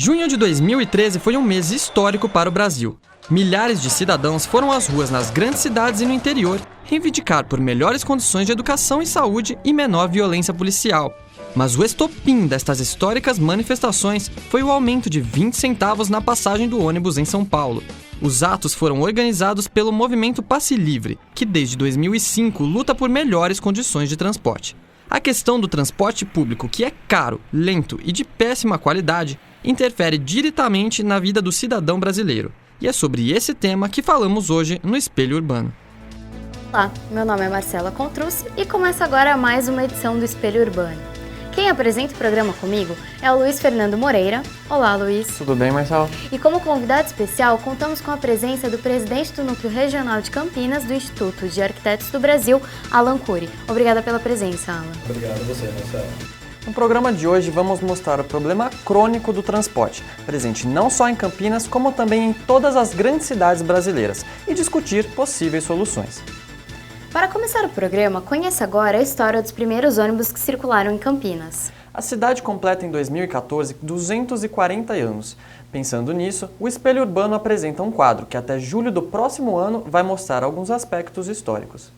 Junho de 2013 foi um mês histórico para o Brasil. Milhares de cidadãos foram às ruas nas grandes cidades e no interior reivindicar por melhores condições de educação e saúde e menor violência policial. Mas o estopim destas históricas manifestações foi o aumento de 20 centavos na passagem do ônibus em São Paulo. Os atos foram organizados pelo movimento Passe Livre, que desde 2005 luta por melhores condições de transporte. A questão do transporte público, que é caro, lento e de péssima qualidade, interfere diretamente na vida do cidadão brasileiro. E é sobre esse tema que falamos hoje no Espelho Urbano. Olá, meu nome é Marcela Contrucci e começa agora mais uma edição do Espelho Urbano. Quem apresenta o programa comigo é o Luiz Fernando Moreira. Olá, Luiz. Tudo bem, Marcelo? E como convidado especial, contamos com a presença do presidente do Núcleo Regional de Campinas do Instituto de Arquitetos do Brasil, Alan Cury. Obrigada pela presença, Alan. Obrigado a você, Marcelo. No programa de hoje vamos mostrar o problema crônico do transporte, presente não só em Campinas, como também em todas as grandes cidades brasileiras, e discutir possíveis soluções. Para começar o programa, conheça agora a história dos primeiros ônibus que circularam em Campinas. A cidade completa em 2014 240 anos. Pensando nisso, o Espelho Urbano apresenta um quadro que até julho do próximo ano vai mostrar alguns aspectos históricos.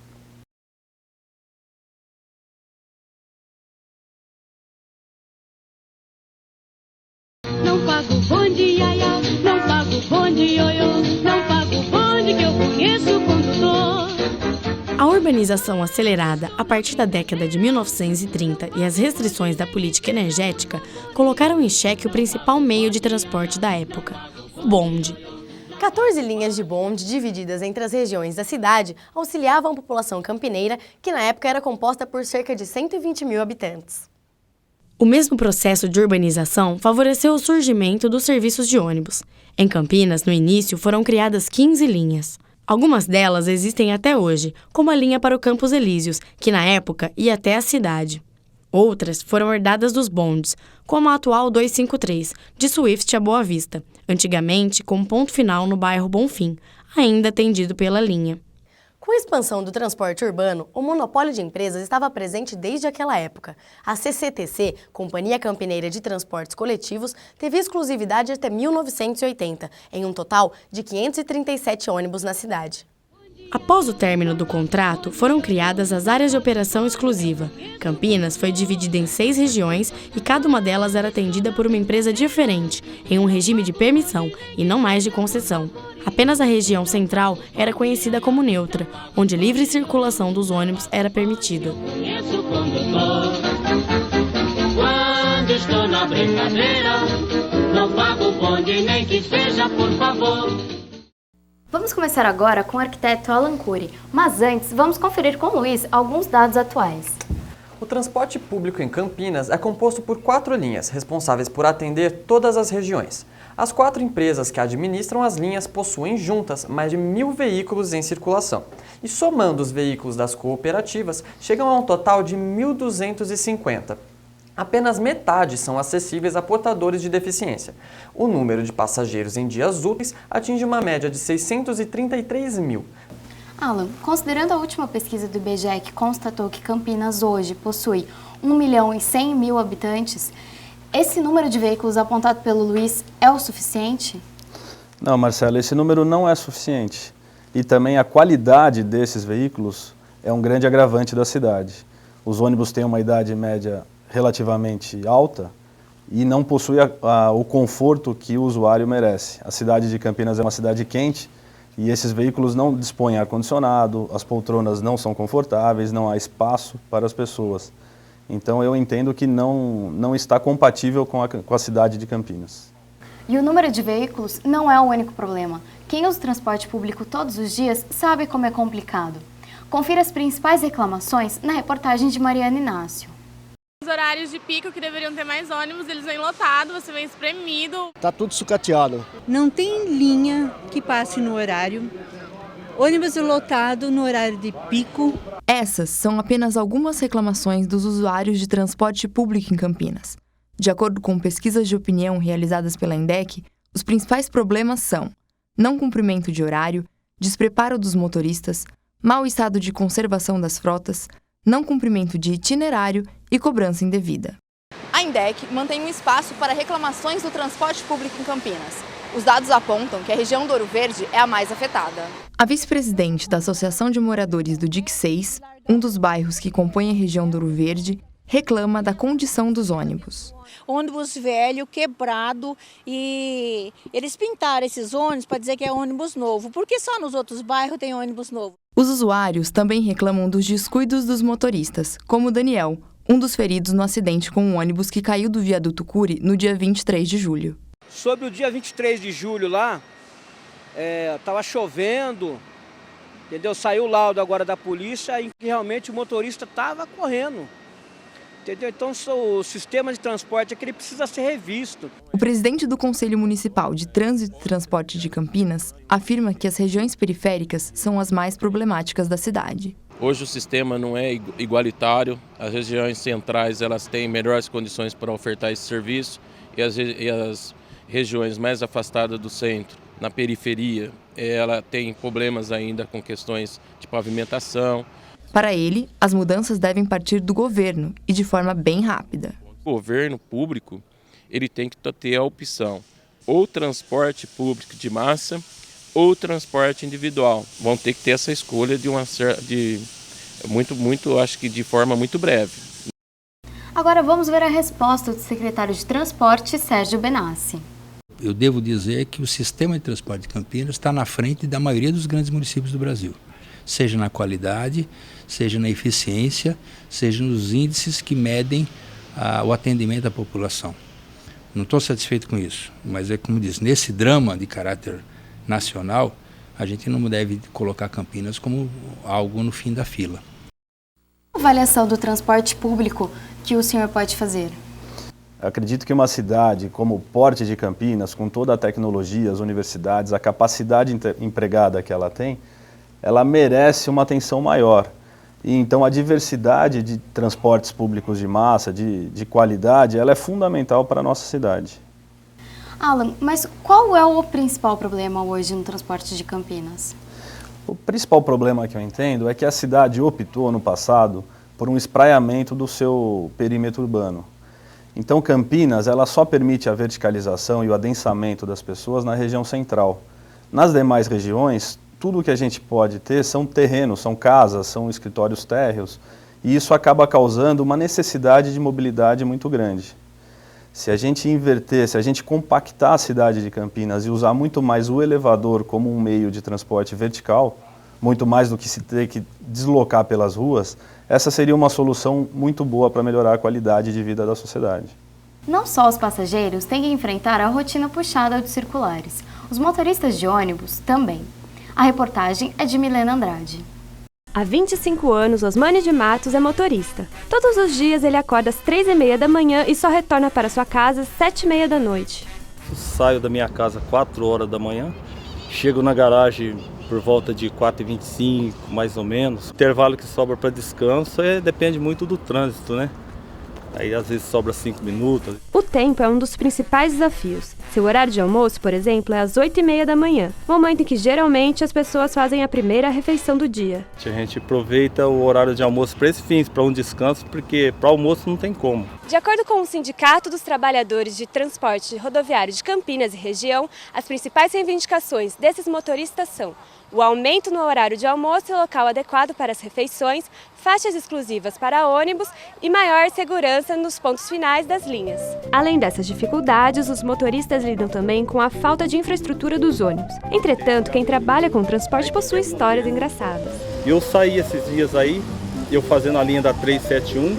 Não pago bonde, iaiá, não pago bonde, ioiô, não pago bonde que eu conheço o condutor. A urbanização acelerada a partir da década de 1930 e as restrições da política energética colocaram em xeque o principal meio de transporte da época, o bonde. 14 linhas de bonde divididas entre as regiões da cidade auxiliavam a população campineira, que na época era composta por cerca de 120 mil habitantes. O mesmo processo de urbanização favoreceu o surgimento dos serviços de ônibus. Em Campinas, no início, foram criadas 15 linhas. Algumas delas existem até hoje, como a linha para o Campos Elíseos, que na época ia até a cidade. Outras foram herdadas dos bondes, como a atual 253, de Swift a Boa Vista, antigamente com ponto final no bairro Bonfim, ainda atendido pela linha. Com a expansão do transporte urbano, o monopólio de empresas estava presente desde aquela época. A CCTC, Companhia Campineira de Transportes Coletivos, teve exclusividade até 1980, em um total de 537 ônibus na cidade. Após o término do contrato, foram criadas as áreas de operação exclusiva. Campinas foi dividida em 6 regiões e cada uma delas era atendida por uma empresa diferente, em um regime de permissão e não mais de concessão. Apenas a região central era conhecida como neutra, onde livre circulação dos ônibus era permitida. Conheço o condutor. Quando estou na brincadeira, não pago bonde nem que seja por favor. Vamos começar agora com o arquiteto Alan Cury, mas antes vamos conferir com o Luiz alguns dados atuais. O transporte público em Campinas é composto por 4 linhas, responsáveis por atender todas as regiões. As 4 empresas que administram as linhas possuem juntas mais de 1.000 veículos em circulação. E somando os veículos das cooperativas, chegam a um total de 1.250. Apenas metade são acessíveis a portadores de deficiência. O número de passageiros em dias úteis atinge uma média de 633 mil. Alan, considerando a última pesquisa do IBGE que constatou que Campinas hoje possui 1.100.000 habitantes, esse número de veículos apontado pelo Luiz é o suficiente? Não, Marcelo, esse número não é suficiente. E também a qualidade desses veículos é um grande agravante da cidade. Os ônibus têm uma idade média relativamente alta e não possuem o conforto que o usuário merece. A cidade de Campinas é uma cidade quente e esses veículos não dispõem ar-condicionado, as poltronas não são confortáveis, não há espaço para as pessoas. Então eu entendo que não está compatível com a cidade de Campinas. E o número de veículos não é o único problema. Quem usa o transporte público todos os dias sabe como é complicado. Confira as principais reclamações na reportagem de Mariana Inácio. Os horários de pico que deveriam ter mais ônibus, eles vêm lotados, você vem espremido. Tá tudo sucateado. Não tem linha que passe no horário. Ônibus lotado no horário de pico. Essas são apenas algumas reclamações dos usuários de transporte público em Campinas. De acordo com pesquisas de opinião realizadas pela INDEC, os principais problemas são não cumprimento de horário, despreparo dos motoristas, mau estado de conservação das frotas, não cumprimento de itinerário e cobrança indevida. A INDEC mantém um espaço para reclamações do transporte público em Campinas. Os dados apontam que a região do Ouro Verde é a mais afetada. A vice-presidente da Associação de Moradores do DIC 6, um dos bairros que compõem a região do Ouro Verde, reclama da condição dos ônibus. Ônibus velho, quebrado, e eles pintaram esses ônibus para dizer que é ônibus novo. Por que só nos outros bairros tem ônibus novo? Os usuários também reclamam dos descuidos dos motoristas, como o Daniel, um dos feridos no acidente com um ônibus que caiu do viaduto Cury no dia 23 de julho. Sobre o dia 23 de julho lá, estava chovendo, entendeu? Saiu o laudo agora da polícia e realmente o motorista estava correndo. Entendeu? Então o sistema de transporte é que ele precisa ser revisto. O presidente do Conselho Municipal de Trânsito e Transporte de Campinas afirma que as regiões periféricas são as mais problemáticas da cidade. Hoje o sistema não é igualitário, as regiões centrais elas têm melhores condições para ofertar esse serviço e as regiões mais afastadas do centro, na periferia, ela tem problemas ainda com questões de pavimentação. Para ele, as mudanças devem partir do governo e de forma bem rápida. O governo público ele tem que ter a opção ou transporte público de massa ou transporte individual. Vão ter que ter essa escolha acho que de forma muito breve. Agora vamos ver a resposta do secretário de Transporte, Sérgio Benassi. Eu devo dizer que o sistema de transporte de Campinas está na frente da maioria dos grandes municípios do Brasil. Seja na qualidade, seja na eficiência, seja nos índices que medem o atendimento à população. Não estou satisfeito com isso, mas é como diz, nesse drama de caráter nacional, a gente não deve colocar Campinas como algo no fim da fila. Qual a avaliação do transporte público que o senhor pode fazer? Acredito que uma cidade como o porte de Campinas, com toda a tecnologia, as universidades, a capacidade empregada que ela tem, ela merece uma atenção maior. E então a diversidade de transportes públicos de massa, de qualidade, ela é fundamental para a nossa cidade. Alan, mas qual é o principal problema hoje no transporte de Campinas? O principal problema que eu entendo é que a cidade optou no passado por um espraiamento do seu perímetro urbano. Então Campinas ela só permite a verticalização e o adensamento das pessoas na região central. Nas demais regiões, tudo que a gente pode ter são terrenos, são casas, são escritórios térreos, e isso acaba causando uma necessidade de mobilidade muito grande. Se a gente inverter, se a gente compactar a cidade de Campinas e usar muito mais o elevador como um meio de transporte vertical, muito mais do que se ter que deslocar pelas ruas, essa seria uma solução muito boa para melhorar a qualidade de vida da sociedade. Não só os passageiros têm que enfrentar a rotina puxada dos circulares, os motoristas de ônibus também. A reportagem é de Milena Andrade. Há 25 anos, Osmani de Matos é motorista. Todos os dias ele acorda às 3h30 da manhã e só retorna para sua casa às 7h30 da noite. Saio da minha casa às 4 horas da manhã, chego na garagem por volta de 4h25, mais ou menos. O intervalo que sobra para descanso depende muito do trânsito, né? Aí às vezes sobra 5 minutos. O tempo é um dos principais desafios. Seu horário de almoço, por exemplo, é às 8h30 da manhã, momento em que geralmente as pessoas fazem a primeira refeição do dia. A gente aproveita o horário de almoço para esse fim, para um descanso, porque para almoço não tem como. De acordo com o Sindicato dos Trabalhadores de Transporte Rodoviário de Campinas e região, as principais reivindicações desses motoristas são o aumento no horário de almoço e local adequado para as refeições, faixas exclusivas para ônibus e maior segurança nos pontos finais das linhas. Além dessas dificuldades, os motoristas lidam também com a falta de infraestrutura dos ônibus. Entretanto, quem trabalha com transporte possui histórias engraçadas. Eu saí esses dias aí, eu fazendo a linha da 371,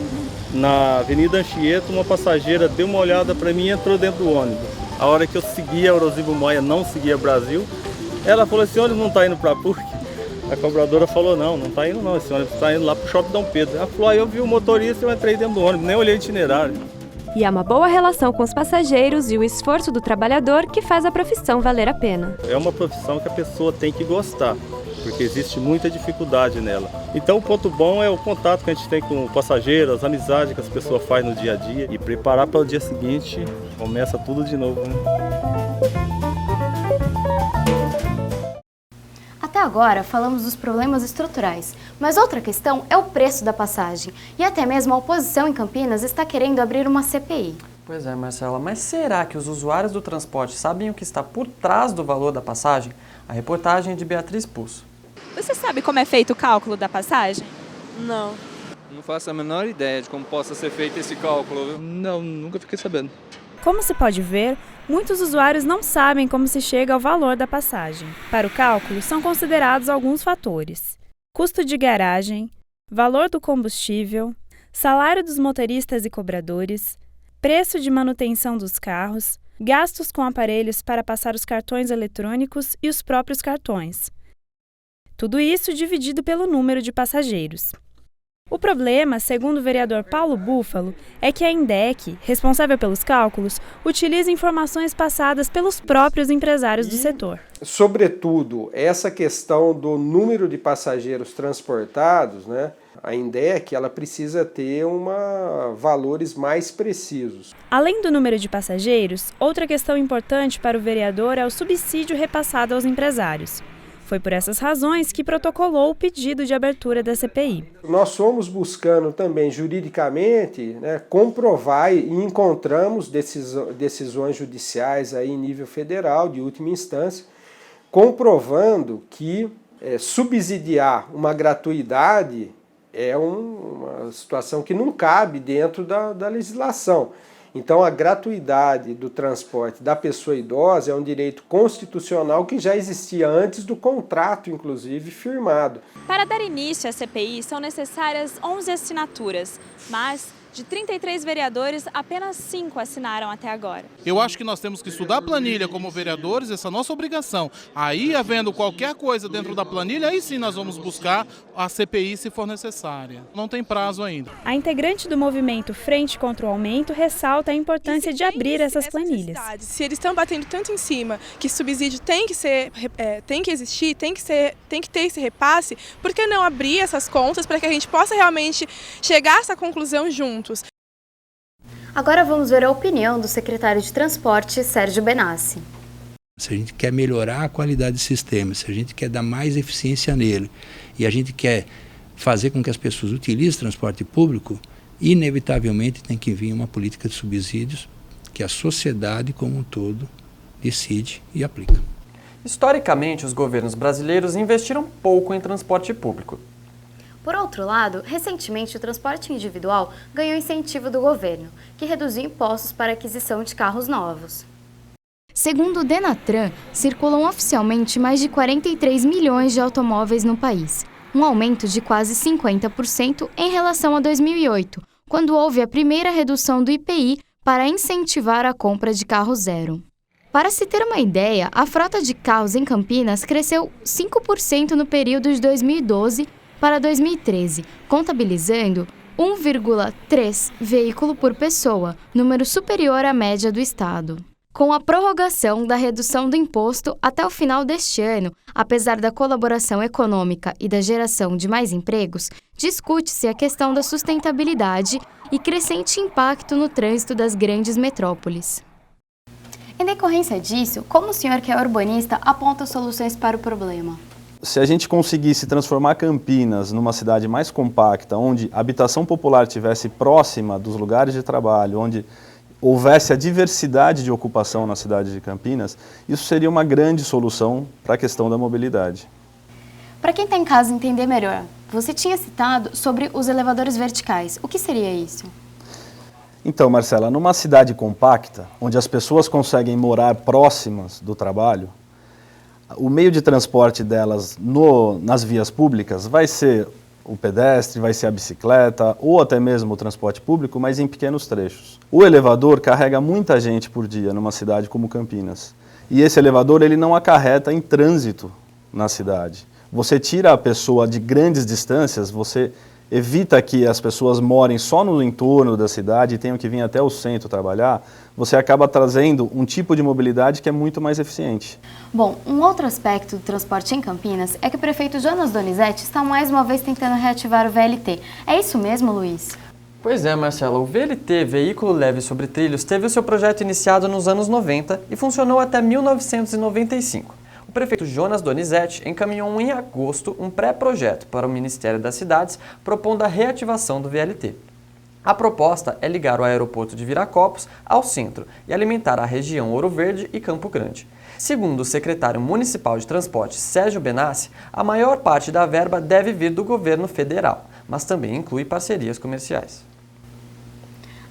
na Avenida Anchieta, uma passageira deu uma olhada para mim e entrou dentro do ônibus. A hora que eu seguia a Eurosivo Maia, não seguia Brasil, ela falou, esse ônibus não está indo para PUC? A cobradora falou, não está indo não, esse ônibus está indo lá para o Shopping Dom Pedro. Ela falou, eu vi o motorista e eu entrei dentro do ônibus, nem olhei o itinerário. E há uma boa relação com os passageiros e o esforço do trabalhador que faz a profissão valer a pena. É uma profissão que a pessoa tem que gostar, porque existe muita dificuldade nela. Então o ponto bom é o contato que a gente tem com o passageiro, as amizades que as pessoas fazem no dia a dia e preparar para o dia seguinte, começa tudo de novo, né? Até agora falamos dos problemas estruturais, mas outra questão é o preço da passagem. E até mesmo a oposição em Campinas está querendo abrir uma CPI. Pois é, Marcela, mas será que os usuários do transporte sabem o que está por trás do valor da passagem? A reportagem é de Beatriz Pulso. Você sabe como é feito o cálculo da passagem? Não. Não faço a menor ideia de como possa ser feito esse cálculo, viu? Não, nunca fiquei sabendo. Como se pode ver, muitos usuários não sabem como se chega ao valor da passagem. Para o cálculo, são considerados alguns fatores: custo de garagem, valor do combustível, salário dos motoristas e cobradores, preço de manutenção dos carros, gastos com aparelhos para passar os cartões eletrônicos e os próprios cartões. Tudo isso dividido pelo número de passageiros. O problema, segundo o vereador Paulo Búfalo, é que a INDEC, responsável pelos cálculos, utiliza informações passadas pelos próprios empresários do setor. Sobretudo, essa questão do número de passageiros transportados, né? A INDEC ela precisa ter valores mais precisos. Além do número de passageiros, outra questão importante para o vereador é o subsídio repassado aos empresários. Foi por essas razões que protocolou o pedido de abertura da CPI. Nós fomos buscando também juridicamente, né, comprovar e encontramos decisões judiciais aí em nível federal, de última instância, comprovando que subsidiar uma gratuidade é uma situação que não cabe dentro da legislação. Então, a gratuidade do transporte da pessoa idosa é um direito constitucional que já existia antes do contrato, inclusive, firmado. Para dar início à CPI, são necessárias 11 assinaturas, mas de 33 vereadores, apenas 5 assinaram até agora. Eu acho que nós temos que estudar a planilha como vereadores, essa é a nossa obrigação. Aí, havendo qualquer coisa dentro da planilha, aí sim nós vamos buscar a CPI se for necessária. Não tem prazo ainda. A integrante do movimento Frente contra o Aumento ressalta a importância de abrir essas planilhas. Se eles estão batendo tanto em cima que subsídio tem que existir, tem que ter esse repasse, por que não abrir essas contas para que a gente possa realmente chegar a essa conclusão juntos? Agora vamos ver a opinião do secretário de Transporte, Sérgio Benassi. Se a gente quer melhorar a qualidade do sistema, se a gente quer dar mais eficiência nele e a gente quer fazer com que as pessoas utilizem transporte público, inevitavelmente tem que vir uma política de subsídios que a sociedade como um todo decide e aplica. Historicamente, os governos brasileiros investiram pouco em transporte público. Por outro lado, recentemente o transporte individual ganhou incentivo do governo, que reduziu impostos para a aquisição de carros novos. Segundo o Denatran, circulam oficialmente mais de 43 milhões de automóveis no país, um aumento de quase 50% em relação a 2008, quando houve a primeira redução do IPI para incentivar a compra de carro zero. Para se ter uma ideia, a frota de carros em Campinas cresceu 5% no período de 2012 para 2013, contabilizando 1,3 veículo por pessoa, número superior à média do estado. Com a prorrogação da redução do imposto até o final deste ano, apesar da colaboração econômica e da geração de mais empregos, discute-se a questão da sustentabilidade e crescente impacto no trânsito das grandes metrópoles. Em decorrência disso, como o senhor que é urbanista aponta soluções para o problema? Se a gente conseguisse transformar Campinas numa cidade mais compacta, onde a habitação popular estivesse próxima dos lugares de trabalho, onde houvesse a diversidade de ocupação na cidade de Campinas, isso seria uma grande solução para a questão da mobilidade. Para quem está em casa entender melhor, você tinha citado sobre os elevadores verticais. O que seria isso? Então, Marcela, numa cidade compacta, onde as pessoas conseguem morar próximas do trabalho, o meio de transporte delas nas vias públicas vai ser o pedestre, vai ser a bicicleta ou até mesmo o transporte público, mas em pequenos trechos. O elevador carrega muita gente por dia numa cidade como Campinas. E esse elevador ele não acarreta em trânsito na cidade. Você tira a pessoa de grandes distâncias, você evita que as pessoas morem só no entorno da cidade e tenham que vir até o centro trabalhar, você acaba trazendo um tipo de mobilidade que é muito mais eficiente. Bom, um outro aspecto do transporte em Campinas é que o prefeito Jonas Donizete está mais uma vez tentando reativar o VLT. É isso mesmo, Luiz? Pois é, Marcela, o VLT, Veículo Leve sobre Trilhos, teve o seu projeto iniciado nos anos 90 e funcionou até 1995. O prefeito Jonas Donizete encaminhou em agosto um pré-projeto para o Ministério das Cidades propondo a reativação do VLT. A proposta é ligar o aeroporto de Viracopos ao centro e alimentar a região Ouro Verde e Campo Grande. Segundo o secretário municipal de transporte, Sérgio Benassi, a maior parte da verba deve vir do governo federal, mas também inclui parcerias comerciais.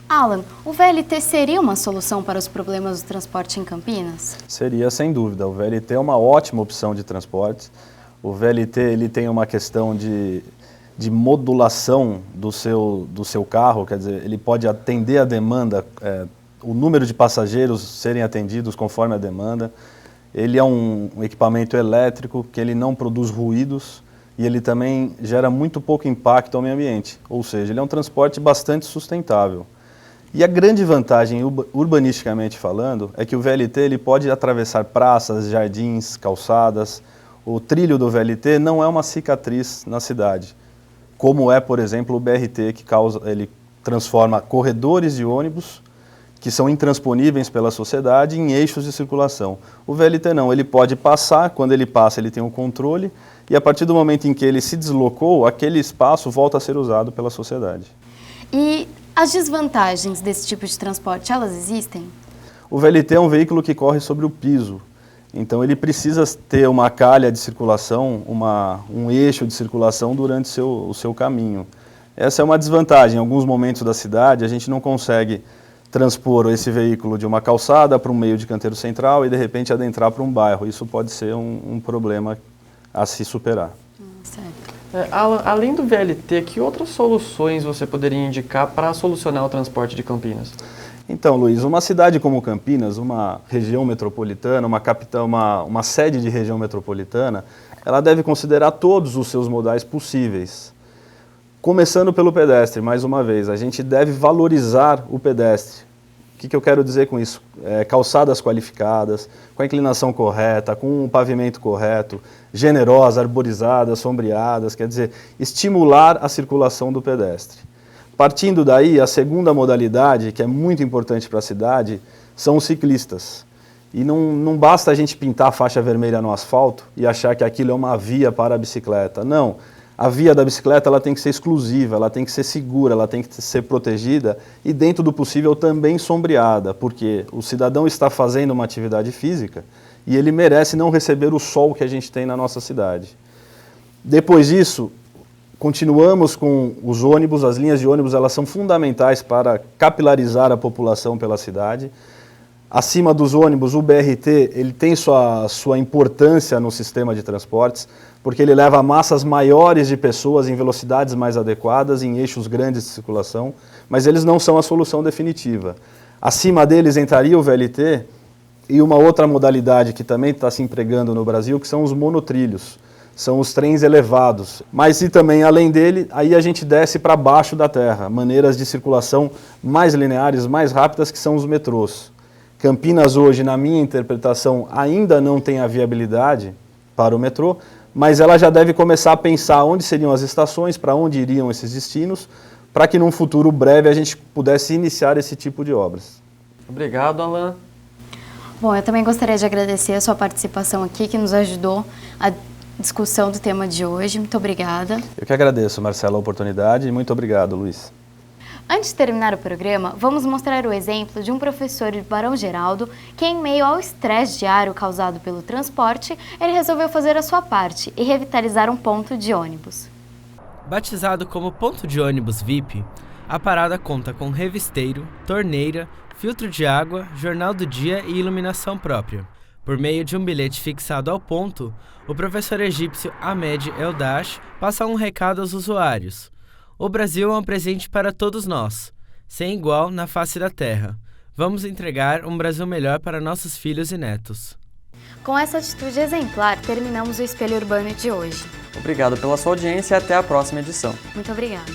Alan, o VLT seria uma solução para os problemas do transporte em Campinas? Seria, sem dúvida. O VLT é uma ótima opção de transporte. O VLT ele tem uma questão de modulação do seu carro, quer dizer, ele pode atender a demanda, o número de passageiros serem atendidos conforme a demanda. Ele é um equipamento elétrico que ele não produz ruídos e ele também gera muito pouco impacto ao meio ambiente, ou seja, ele é um transporte bastante sustentável. E a grande vantagem, urbanisticamente falando, é que o VLT ele pode atravessar praças, jardins, calçadas. O trilho do VLT não é uma cicatriz na cidade, como é, por exemplo, o BRT, que ele transforma corredores de ônibus, que são intransponíveis pela sociedade, em eixos de circulação. O VLT não, ele pode passar, quando ele passa ele tem um controle, e a partir do momento em que ele se deslocou, aquele espaço volta a ser usado pela sociedade. E as desvantagens desse tipo de transporte, elas existem? O VLT é um veículo que corre sobre o piso, então ele precisa ter uma calha de circulação, um eixo de circulação durante o seu caminho. Essa é uma desvantagem. Em alguns momentos da cidade a gente não consegue transpor esse veículo de uma calçada para um meio de canteiro central e de repente adentrar para um bairro. Isso pode ser um problema a se superar. Certo. Além do VLT, que outras soluções você poderia indicar para solucionar o transporte de Campinas? Então, Luiz, uma cidade como Campinas, uma região metropolitana, uma sede de região metropolitana, ela deve considerar todos os seus modais possíveis. Começando pelo pedestre, mais uma vez, a gente deve valorizar o pedestre. O que eu quero dizer com isso? Calçadas qualificadas, com a inclinação correta, com o pavimento correto, generosas, arborizadas, sombreadas, quer dizer, estimular a circulação do pedestre. Partindo daí, a segunda modalidade, que é muito importante para a cidade, são os ciclistas. E não basta a gente pintar a faixa vermelha no asfalto e achar que aquilo é uma via para a bicicleta. Não. A via da bicicleta ela tem que ser exclusiva, ela tem que ser segura, ela tem que ser protegida e, dentro do possível, também sombreada, porque o cidadão está fazendo uma atividade física e ele merece não receber o sol que a gente tem na nossa cidade. Depois disso, continuamos com os ônibus. As linhas de ônibus elas são fundamentais para capilarizar a população pela cidade. Acima dos ônibus, o BRT ele tem sua importância no sistema de transportes, porque ele leva massas maiores de pessoas em velocidades mais adequadas, em eixos grandes de circulação, mas eles não são a solução definitiva. Acima deles entraria o VLT e uma outra modalidade que também está se empregando no Brasil, que são os monotrilhos. São os trens elevados, mas e também além dele, aí a gente desce para baixo da terra, maneiras de circulação mais lineares, mais rápidas, que são os metrôs. Campinas hoje, na minha interpretação, ainda não tem a viabilidade para o metrô, mas ela já deve começar a pensar onde seriam as estações, para onde iriam esses destinos, para que num futuro breve a gente pudesse iniciar esse tipo de obras. Obrigado, Alan. Bom, eu também gostaria de agradecer a sua participação aqui, que nos ajudou a discussão do tema de hoje. Muito obrigada. Eu que agradeço, Marcela, a oportunidade e muito obrigado, Luiz. Antes de terminar o programa, vamos mostrar o exemplo de um professor de Barão Geraldo que, em meio ao estresse diário causado pelo transporte, ele resolveu fazer a sua parte e revitalizar um ponto de ônibus. Batizado como ponto de ônibus VIP, a parada conta com revisteiro, torneira, filtro de água, jornal do dia e iluminação própria. Por meio de um bilhete fixado ao ponto, o professor egípcio Ahmed Eldash passa um recado aos usuários. O Brasil é um presente para todos nós, sem igual na face da terra. Vamos entregar um Brasil melhor para nossos filhos e netos. Com essa atitude exemplar, terminamos o Espelho Urbano de hoje. Obrigado pela sua audiência e até a próxima edição. Muito obrigada.